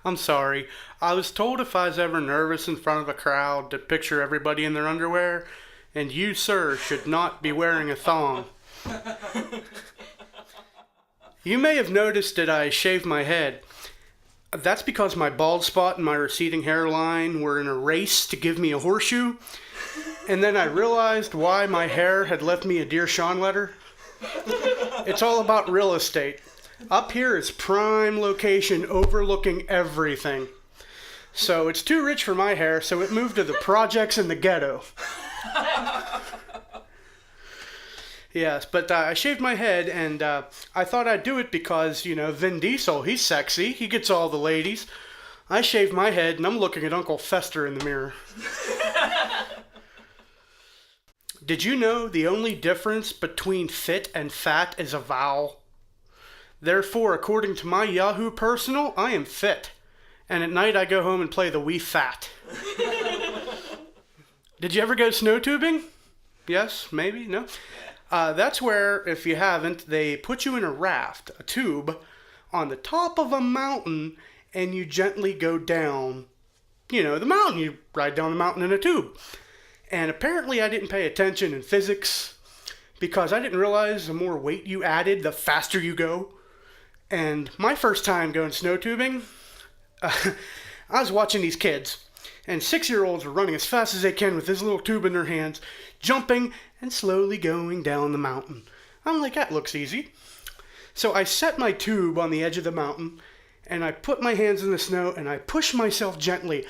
I'm sorry. I was told if I was ever nervous in front of a crowd to picture everybody in their underwear, and you, sir, should not be wearing a thong. You may have noticed that I shaved my head. That's because my bald spot and my receding hairline were in a race to give me a horseshoe, and then I realized why my hair had left me a Dear Shawn letter. It's all about real estate. Up here is prime location overlooking everything. So it's too rich for my hair, so it moved to the projects in the ghetto. Yes, but I shaved my head, and I thought I'd do it because, Vin Diesel, he's sexy. He gets all the ladies. I shaved my head, and I'm looking at Uncle Fester in the mirror. Did you know the only difference between fit and fat is a vowel? Therefore, according to my Yahoo personal, I am fit. And at night I go home and play the Wii Fat. Did you ever go snow tubing? Yes, maybe, no? That's where, if you haven't, they put you in a raft, a tube, on the top of a mountain, and you gently go down, the mountain. You ride down the mountain in a tube. And apparently I didn't pay attention in physics, because I didn't realize the more weight you added, the faster you go. And my first time going snow tubing, I was watching these kids, and 6-year-olds were running as fast as they can with this little tube in their hands, jumping and slowly going down the mountain. I'm like, that looks easy. So I set my tube on the edge of the mountain, and I put my hands in the snow, and I push myself gently.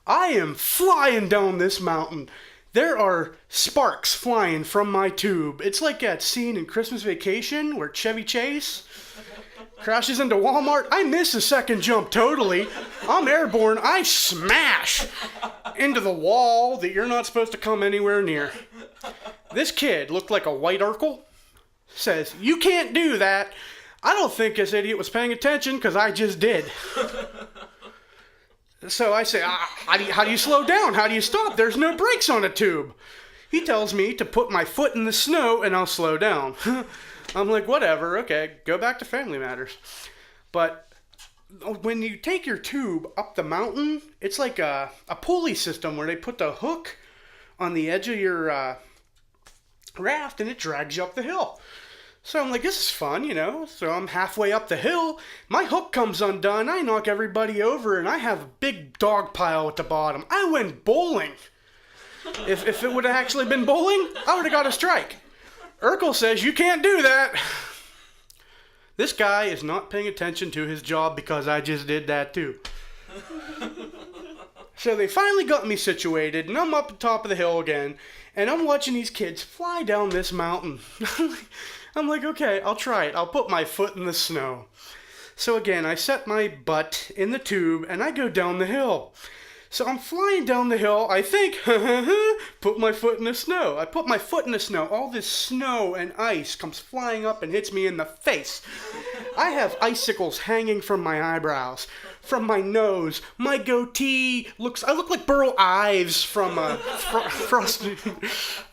I am flying down this mountain. There are sparks flying from my tube. It's like that scene in Christmas Vacation where Chevy Chase crashes into Walmart. I miss a second jump totally. I'm airborne. I smash into the wall that you're not supposed to come anywhere near. This kid looked like a white Urkel. Says, "You can't do that." I don't think this idiot was paying attention because I just did. So I say, how do you slow down? How do you stop? There's no brakes on a tube. He tells me to put my foot in the snow and I'll slow down. I'm like, whatever, okay, go back to Family Matters. But when you take your tube up the mountain, it's like a pulley system where they put the hook on the edge of your raft and it drags you up the hill. So I'm like, this is fun, So I'm halfway up the hill. My hook comes undone. I knock everybody over, and I have a big dog pile at the bottom. I went bowling. If it would have actually been bowling, I would have got a strike. Urkel says, you can't do that. This guy is not paying attention to his job because I just did that too. So they finally got me situated, and I'm up at the top of the hill again, and I'm watching these kids fly down this mountain. I'm like, okay, I'll try it. I'll put my foot in the snow. So again, I set my butt in the tube, and I go down the hill. So I'm flying down the hill, I think, put my foot in the snow. I put my foot in the snow. All this snow and ice comes flying up and hits me in the face. I have icicles hanging from my eyebrows, from my nose. My goatee I look like Burl Ives from Frosty.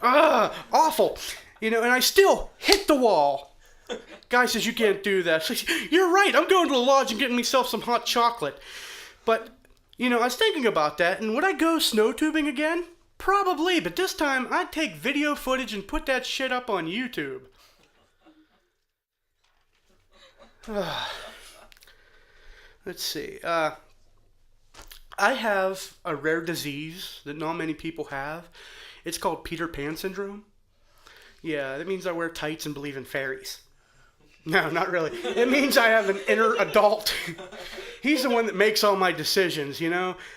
Awful. And I still hit the wall. Guy says, you can't do that. Says, you're right, I'm going to the lodge and getting myself some hot chocolate. But, I was thinking about that, and would I go snow tubing again? Probably, but this time I'd take video footage and put that shit up on YouTube. Let's see. I have a rare disease that not many people have. It's called Peter Pan syndrome. Yeah, that means I wear tights and believe in fairies. No, not really. It means I have an inner adult. He's the one that makes all my decisions,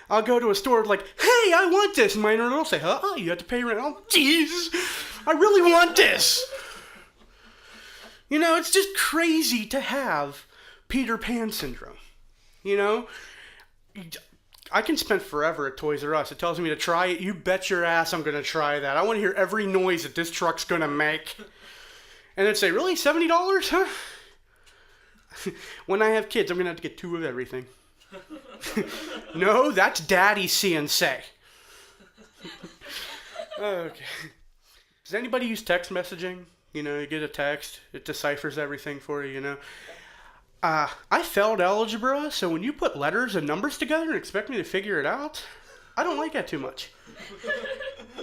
I'll go to a store like, hey, I want this. And my inner adult will say, oh, you have to pay rent. Oh, jeez, I really want this. It's just crazy to have Peter Pan syndrome. I can spend forever at Toys R Us. It tells me to try it. You bet your ass I'm going to try that. I want to hear every noise that this truck's going to make. And then say, really? $70? Huh? When I have kids, I'm going to have to get 2 of everything. No, that's Daddy see and say. Okay. Does anybody use text messaging? You get a text. It deciphers everything for you, I failed algebra, so when you put letters and numbers together and expect me to figure it out, I don't like that too much.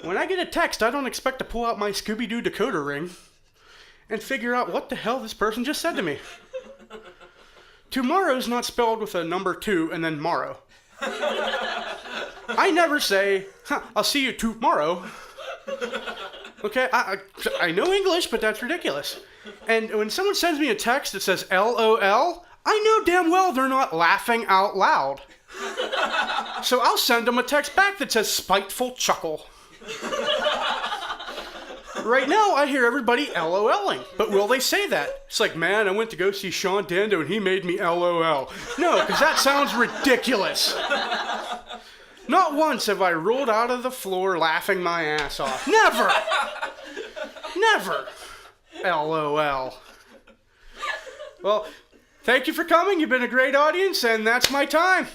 When I get a text, I don't expect to pull out my Scooby-Doo decoder ring and figure out what the hell this person just said to me. Tomorrow's not spelled with a number 2 and then morrow. I never say, I'll see you tomorrow. Okay, I know English, but that's ridiculous. And when someone sends me a text that says LOL, I know damn well they're not laughing out loud. So I'll send them a text back that says spiteful chuckle. Right now, I hear everybody LOLing, but will they say that? It's like, man, I went to go see Shawn Dando and he made me LOL. No, because that sounds ridiculous. Not once have I rolled out of the floor laughing my ass off. Never! Never! LOL. Well, thank you for coming. You've been a great audience, and that's my time.